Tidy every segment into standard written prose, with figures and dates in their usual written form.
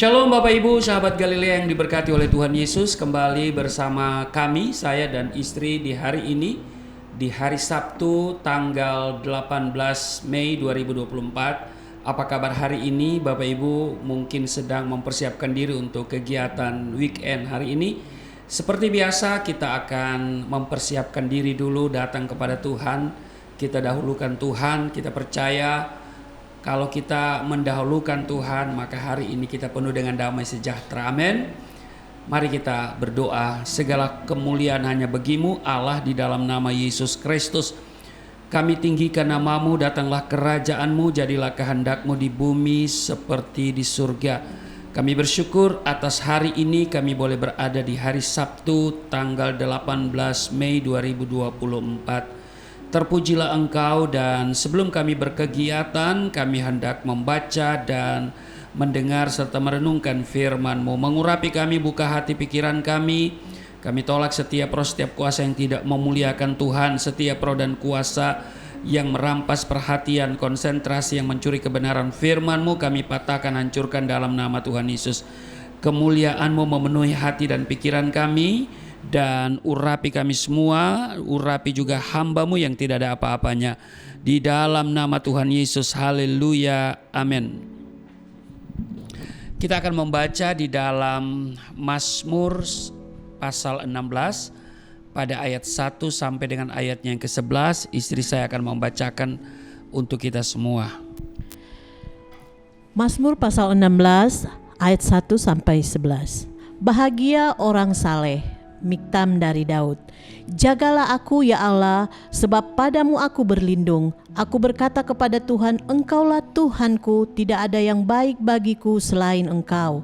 Shalom Bapak Ibu, sahabat Galilea yang diberkati oleh Tuhan Yesus. Kembali bersama kami, saya dan istri di hari ini, di hari Sabtu tanggal 18 Mei 2024. Apa kabar hari ini Bapak Ibu? Mungkin sedang mempersiapkan diri untuk kegiatan weekend hari ini. Seperti biasa kita akan mempersiapkan diri dulu datang kepada Tuhan. Kita dahulukan Tuhan, kita percaya kalau kita mendahulukan Tuhan, maka hari ini kita penuh dengan damai sejahtera. Amin. Mari kita berdoa. Segala kemuliaan hanya bagimu Allah, di dalam nama Yesus Kristus. Kami tinggikan namamu, datanglah kerajaanmu, jadilah kehendakmu di bumi seperti di surga. Kami bersyukur atas hari ini kami boleh berada di hari Sabtu tanggal 18 Mei 2024. Terpujilah Engkau, dan sebelum kami berkegiatan, kami hendak membaca dan mendengar serta merenungkan firman-Mu. Mengurapi kami, buka hati pikiran kami. Kami tolak setiap roh, setiap kuasa yang tidak memuliakan Tuhan, setiap roh dan kuasa yang merampas perhatian, konsentrasi, yang mencuri kebenaran firman-Mu. Kami patahkan, hancurkan dalam nama Tuhan Yesus. Kemuliaan-Mu memenuhi hati dan pikiran kami, dan urapi kami semua, urapi juga hamba-Mu yang tidak ada apa-apanya. Di dalam nama Tuhan Yesus, haleluya, amin. Kita akan membaca di dalam Mazmur pasal 16 pada ayat 1 sampai dengan ayatnya yang ke-11. Istri saya akan membacakan untuk kita semua. Mazmur pasal 16 ayat 1 sampai 11. Bahagia orang saleh. Miktam dari Daud. Jagalah aku ya Allah, sebab padamu aku berlindung. Aku berkata kepada Tuhan, Engkaulah Tuhanku, tidak ada yang baik bagiku selain Engkau.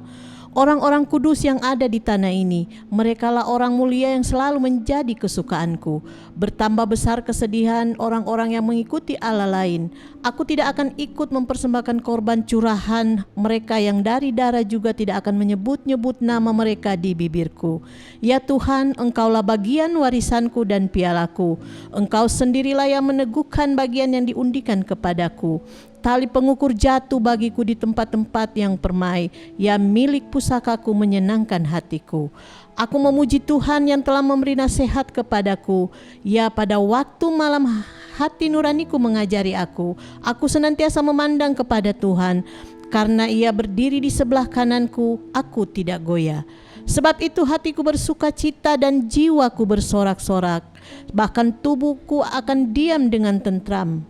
Orang-orang kudus yang ada di tanah ini, merekalah orang mulia yang selalu menjadi kesukaanku. Bertambah besar kesedihan orang-orang yang mengikuti Allah lain. Aku tidak akan ikut mempersembahkan korban curahan mereka, yang dari darah juga tidak akan menyebut-nyebut nama mereka di bibirku. Ya Tuhan, Engkaulah bagian warisanku dan pialaku. Engkau sendirilah yang meneguhkan bagian yang diundikan kepadaku. Tali pengukur jatuh bagiku di tempat-tempat yang permai, ya milik pusakaku menyenangkan hatiku. Aku memuji Tuhan yang telah memberi nasihat kepadaku, ya pada waktu malam hati nuraniku mengajari aku. Aku senantiasa memandang kepada Tuhan, karena Ia berdiri di sebelah kananku, aku tidak goyah. Sebab itu hatiku bersuka cita dan jiwaku bersorak-sorak, bahkan tubuhku akan diam dengan tentram.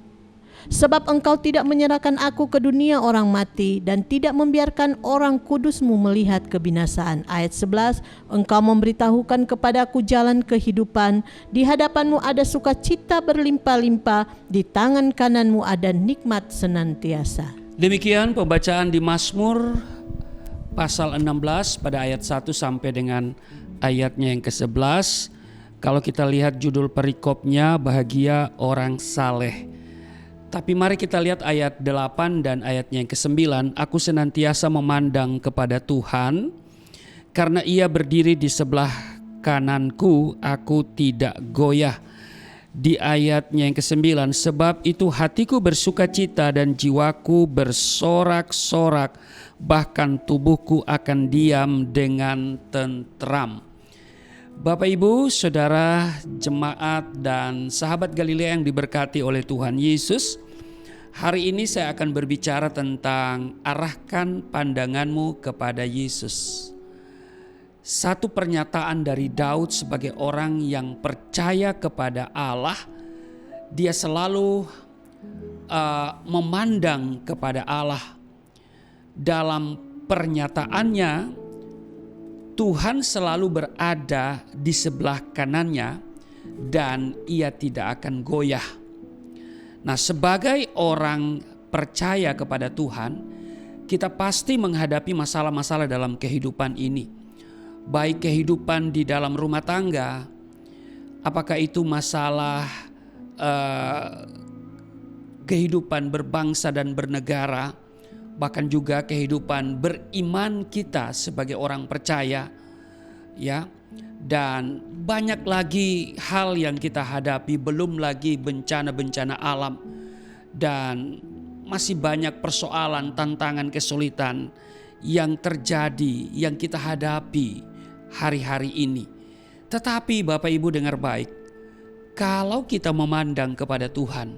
Sebab Engkau tidak menyerahkan aku ke dunia orang mati, dan tidak membiarkan orang kudus-Mu melihat kebinasaan. Ayat 11, Engkau memberitahukan kepadaku jalan kehidupan. Di hadapan-Mu ada sukacita berlimpah-limpah, di tangan kanan-Mu ada nikmat senantiasa. Demikian pembacaan di Mazmur pasal 16 pada ayat 1 sampai dengan ayatnya yang ke-11. Kalau kita lihat judul perikopnya, bahagia orang saleh. Tapi mari kita lihat ayat 8 dan ayatnya yang ke-9. Aku senantiasa memandang kepada Tuhan, karena Ia berdiri di sebelah kananku, aku tidak goyah. Di ayatnya yang ke-9, sebab itu hatiku bersukacita dan jiwaku bersorak-sorak, bahkan tubuhku akan diam dengan tentram. Bapak Ibu, Saudara, jemaat dan sahabat Galilea yang diberkati oleh Tuhan Yesus, hari ini saya akan berbicara tentang arahkan pandanganmu kepada Yesus. Satu pernyataan dari Daud sebagai orang yang percaya kepada Allah. Dia selalu memandang kepada Allah. Dalam pernyataannya, Tuhan selalu berada di sebelah kanannya dan Ia tidak akan goyah. Nah, sebagai orang percaya kepada Tuhan, kita pasti menghadapi masalah-masalah dalam kehidupan ini. Baik kehidupan di dalam rumah tangga, apakah itu masalah kehidupan berbangsa dan bernegara, bahkan juga kehidupan beriman kita sebagai orang percaya, ya. Dan banyak lagi hal yang kita hadapi, belum lagi bencana-bencana alam, dan masih banyak persoalan, tantangan, kesulitan yang terjadi, yang kita hadapi hari-hari ini. Tetapi Bapak Ibu dengar baik, kalau kita memandang kepada Tuhan,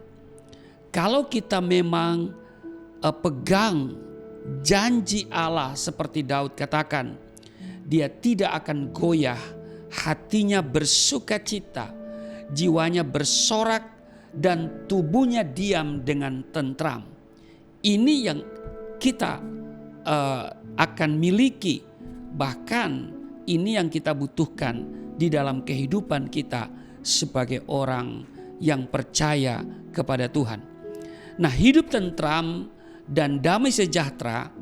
kalau kita memang pegang janji Allah seperti Daud katakan, dia tidak akan goyah, hatinya bersukacita, jiwanya bersorak dan tubuhnya diam dengan tentram. Ini yang kita akan miliki, bahkan ini yang kita butuhkan di dalam kehidupan kita sebagai orang yang percaya kepada Tuhan. Nah, hidup tentram dan damai sejahtera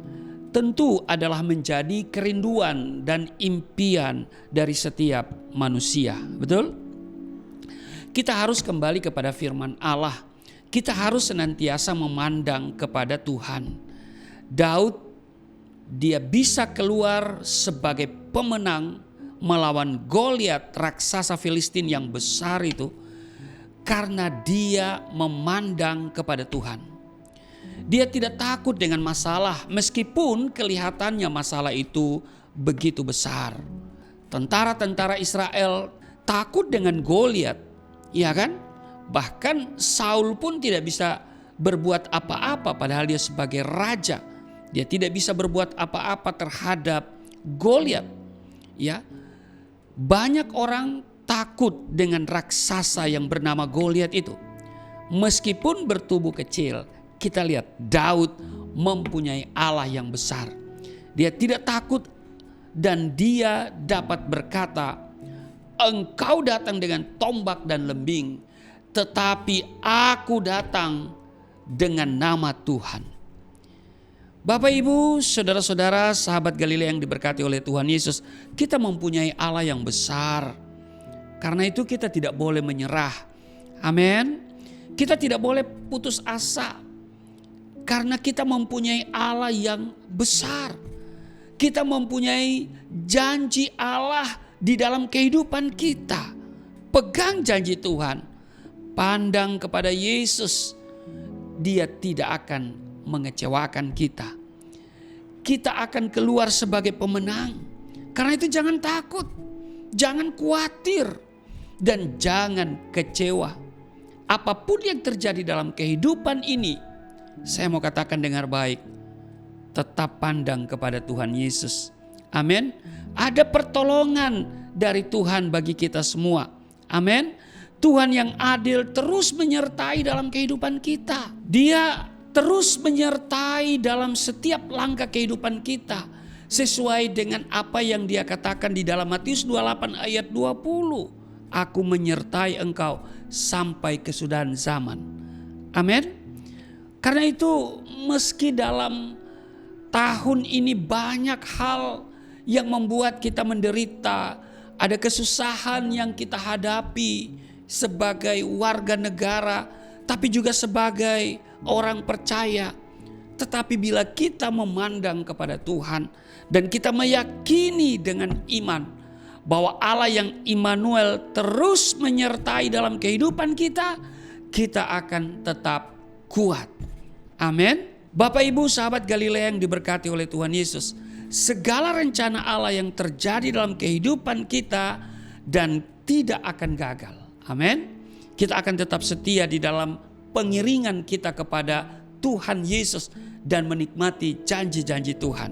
tentu adalah menjadi kerinduan dan impian dari setiap manusia. Betul? Kita harus kembali kepada firman Allah. Kita harus senantiasa memandang kepada Tuhan. Daud, dia bisa keluar sebagai pemenang melawan Goliat, raksasa Filistin yang besar itu, karena dia memandang kepada Tuhan. Dia tidak takut dengan masalah meskipun kelihatannya masalah itu begitu besar. Tentara-tentara Israel takut dengan Goliat, ya kan? Bahkan Saul pun tidak bisa berbuat apa-apa padahal dia sebagai raja. Dia tidak bisa berbuat apa-apa terhadap Goliat. Ya. Banyak orang takut dengan raksasa yang bernama Goliat itu. Meskipun bertubuh kecil, kita lihat Daud mempunyai Allah yang besar. Dia tidak takut dan dia dapat berkata, "Engkau datang dengan tombak dan lembing, tetapi aku datang dengan nama Tuhan." Bapak Ibu, saudara-saudara, sahabat Galilea yang diberkati oleh Tuhan Yesus, kita mempunyai Allah yang besar. Karena itu kita tidak boleh menyerah. Amin. Kita tidak boleh putus asa. Karena kita mempunyai Allah yang besar. Kita mempunyai janji Allah di dalam kehidupan kita. Pegang janji Tuhan. Pandang kepada Yesus. Dia tidak akan mengecewakan kita. Kita akan keluar sebagai pemenang. Karena itu jangan takut, jangan khawatir, dan jangan kecewa. Apapun yang terjadi dalam kehidupan ini, saya mau katakan dengar baik, tetap pandang kepada Tuhan Yesus. Amin. Ada pertolongan dari Tuhan bagi kita semua. Amin. Tuhan yang adil terus menyertai dalam kehidupan kita. Dia terus menyertai dalam setiap langkah kehidupan kita. Sesuai dengan apa yang dia katakan di dalam Matius 28 ayat 20. Aku menyertai engkau sampai kesudahan zaman. Amin. Karena itu meski dalam tahun ini banyak hal yang membuat kita menderita. Ada kesusahan yang kita hadapi sebagai warga negara. Tapi juga sebagai orang percaya. Tetapi bila kita memandang kepada Tuhan dan kita meyakini dengan iman bahwa Allah yang Immanuel terus menyertai dalam kehidupan kita, kita akan tetap kuat. Amin. Bapak Ibu sahabat Galilea yang diberkati oleh Tuhan Yesus, segala rencana Allah yang terjadi dalam kehidupan kita dan tidak akan gagal. Amin. Kita akan tetap setia di dalam pengiringan kita kepada Tuhan Yesus dan menikmati janji-janji Tuhan.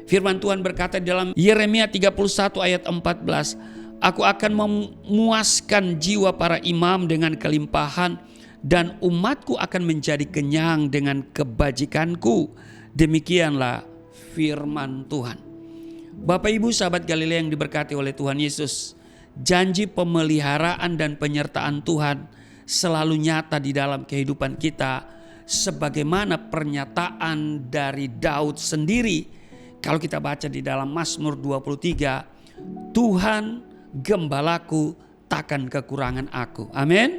Firman Tuhan berkata dalam Yeremia 31 ayat 14, "Aku akan memuaskan jiwa para imam dengan kelimpahan dan umatku akan menjadi kenyang dengan kebajikanku." Demikianlah firman Tuhan. Bapak Ibu sahabat Galilea yang diberkati oleh Tuhan Yesus, janji pemeliharaan dan penyertaan Tuhan selalu nyata di dalam kehidupan kita, sebagaimana pernyataan dari Daud sendiri. Kalau kita baca di dalam Mazmur 23, Tuhan gembalaku, takkan kekurangan aku. Amin.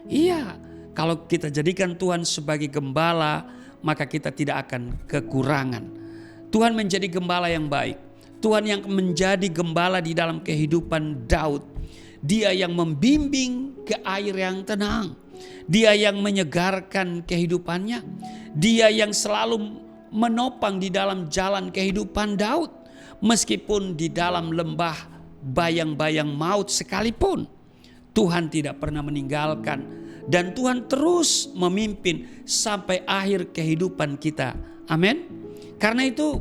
Iya, kalau kita jadikan Tuhan sebagai gembala, maka kita tidak akan kekurangan. Tuhan menjadi gembala yang baik. Tuhan yang menjadi gembala di dalam kehidupan Daud. Dia yang membimbing ke air yang tenang. Dia yang menyegarkan kehidupannya. Dia yang selalu menopang di dalam jalan kehidupan Daud. Meskipun di dalam lembah bayang-bayang maut sekalipun, Tuhan tidak pernah meninggalkan. Dan Tuhan terus memimpin sampai akhir kehidupan kita. Amin. Karena itu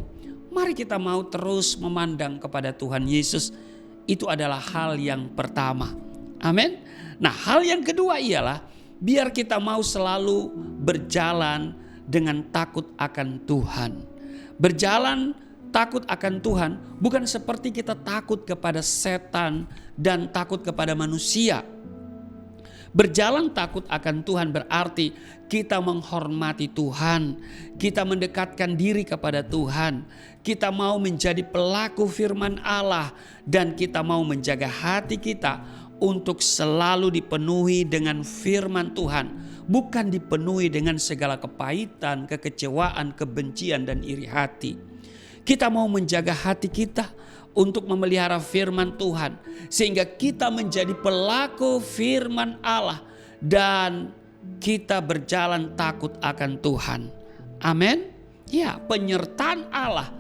mari kita mau terus memandang kepada Tuhan Yesus. Itu adalah hal yang pertama. Amin. Nah, hal yang kedua ialah biar kita mau selalu berjalan dengan takut akan Tuhan. Berjalan takut akan Tuhan bukan seperti kita takut kepada setan dan takut kepada manusia. Berjalan takut akan Tuhan berarti kita menghormati Tuhan, kita mendekatkan diri kepada Tuhan, kita mau menjadi pelaku firman Allah, dan kita mau menjaga hati kita untuk selalu dipenuhi dengan firman Tuhan, bukan dipenuhi dengan segala kepahitan, kekecewaan, kebencian, dan iri hati. Kita mau menjaga hati kita untuk memelihara firman Tuhan, sehingga kita menjadi pelaku firman Allah dan kita berjalan takut akan Tuhan. Amin. Ya, penyertaan Allah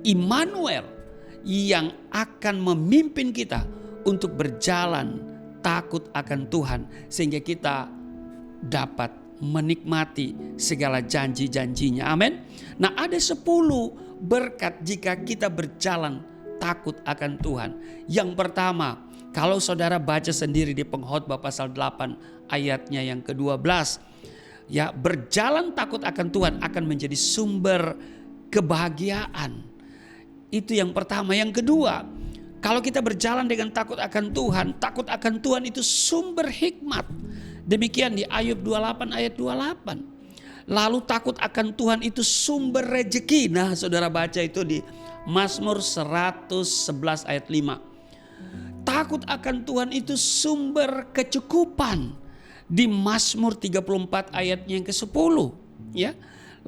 Immanuel yang akan memimpin kita untuk berjalan takut akan Tuhan, sehingga kita dapat menikmati segala janji-janjinya. Amin. Nah, ada 10 berkat jika kita berjalan takut akan Tuhan. Yang pertama, kalau saudara baca sendiri di Pengkhotbah pasal 8 ayatnya yang ke-12, ya, berjalan takut akan Tuhan akan menjadi sumber kebahagiaan. Itu yang pertama. Yang kedua, kalau kita berjalan dengan takut akan Tuhan itu sumber hikmat. Demikian di Ayub 28 ayat 28. Lalu takut akan Tuhan itu sumber rejeki. Nah, saudara baca itu di Mazmur 111 ayat 5. Takut akan Tuhan itu sumber kecukupan. Di Mazmur 34 ayatnya yang ke-10. Ya.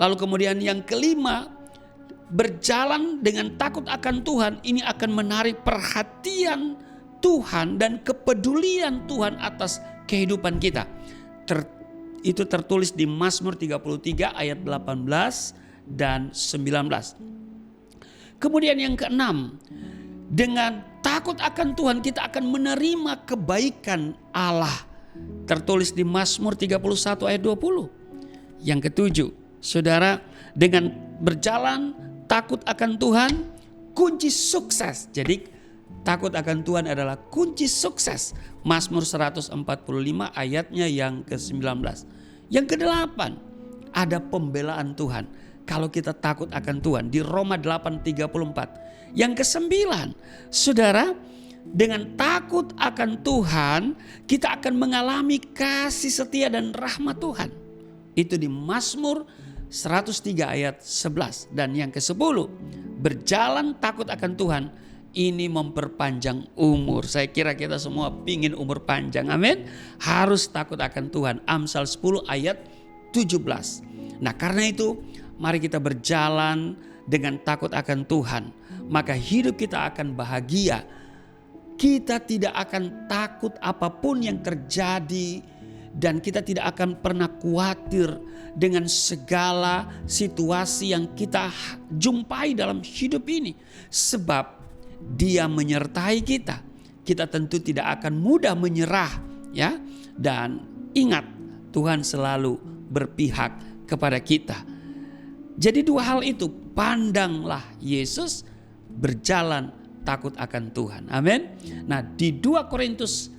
Lalu kemudian yang kelima, berjalan dengan takut akan Tuhan ini akan menarik perhatian Tuhan dan kepedulian Tuhan atas kehidupan kita. Itu tertulis di Mazmur 33 ayat 18 dan 19. Kemudian yang keenam, dengan takut akan Tuhan kita akan menerima kebaikan Allah. Tertulis di Mazmur 31 ayat 20. Yang ketujuh, saudara, dengan berjalan takut akan Tuhan kunci sukses. Jadi takut akan Tuhan adalah kunci sukses. Mazmur 145 ayatnya yang ke-19. Yang ke-8, ada pembelaan Tuhan. Kalau kita takut akan Tuhan di Roma 8:34. Yang ke-9, saudara, dengan takut akan Tuhan kita akan mengalami kasih setia dan rahmat Tuhan. Itu di Mazmur 103 ayat 11. Dan yang ke-10, berjalan takut akan Tuhan ini memperpanjang umur. Saya kira kita semua pingin umur panjang. Amin. Harus takut akan Tuhan. Amsal 10 ayat 17. Nah, karena itu mari kita berjalan dengan takut akan Tuhan. Maka hidup kita akan bahagia. Kita tidak akan takut apapun yang terjadi. Dan kita tidak akan pernah khawatir dengan segala situasi yang kita jumpai dalam hidup ini. Sebab Dia menyertai kita. Kita tentu tidak akan mudah menyerah, ya. Dan ingat, Tuhan selalu berpihak kepada kita. Jadi 2 hal itu, pandanglah Yesus, berjalan takut akan Tuhan. Amin. Nah, di 2 Korintus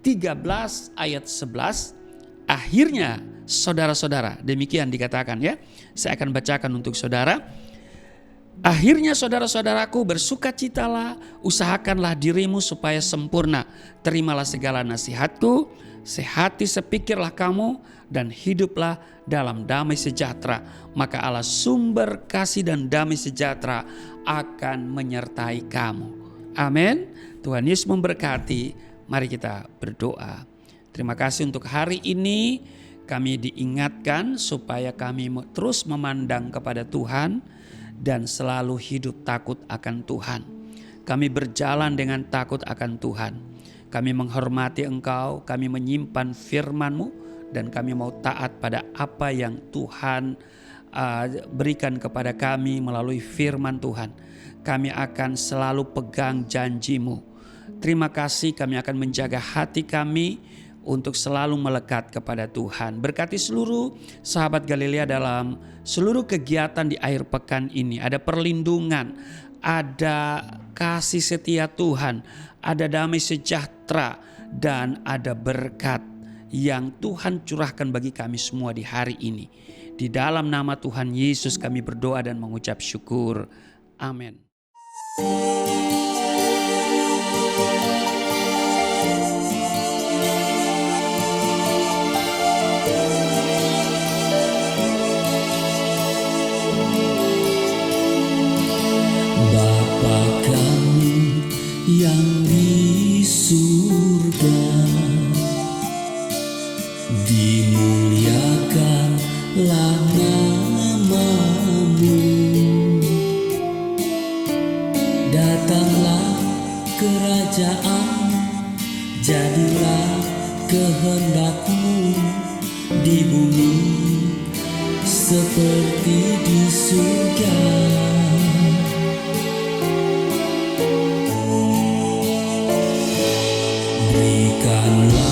13 ayat 11, akhirnya saudara-saudara, demikian dikatakan, ya. Saya akan bacakan untuk saudara. Akhirnya saudara-saudaraku, bersukacitalah, usahakanlah dirimu supaya sempurna. Terimalah segala nasihatku, sehati sepikirlah kamu, dan hiduplah dalam damai sejahtera. Maka Allah sumber kasih dan damai sejahtera akan menyertai kamu. Amin. Tuhan Yesus memberkati. Mari kita berdoa. Terima kasih untuk hari ini. Kami diingatkan supaya kami terus memandang kepada Tuhan dan selalu hidup takut akan Tuhan. Kami berjalan dengan takut akan Tuhan. Kami menghormati Engkau, kami menyimpan firman-Mu, dan kami mau taat pada apa yang Tuhan berikan kepada kami melalui firman Tuhan. Kami akan selalu pegang janji-Mu. Terima kasih, kami akan menjaga hati kami untuk selalu melekat kepada Tuhan. Berkati seluruh sahabat Galilea dalam seluruh kegiatan di akhir pekan ini. Ada perlindungan, ada kasih setia Tuhan, ada damai sejahtera, dan ada berkat yang Tuhan curahkan bagi kami semua di hari ini. Di dalam nama Tuhan Yesus kami berdoa dan mengucap syukur. Amin. Bapa kami yang di surga, dimuliakanlah nama-Mu. Datanglah kerajaan, jadilah kehendak-Mu di bumi seperti di surga. Berikanlah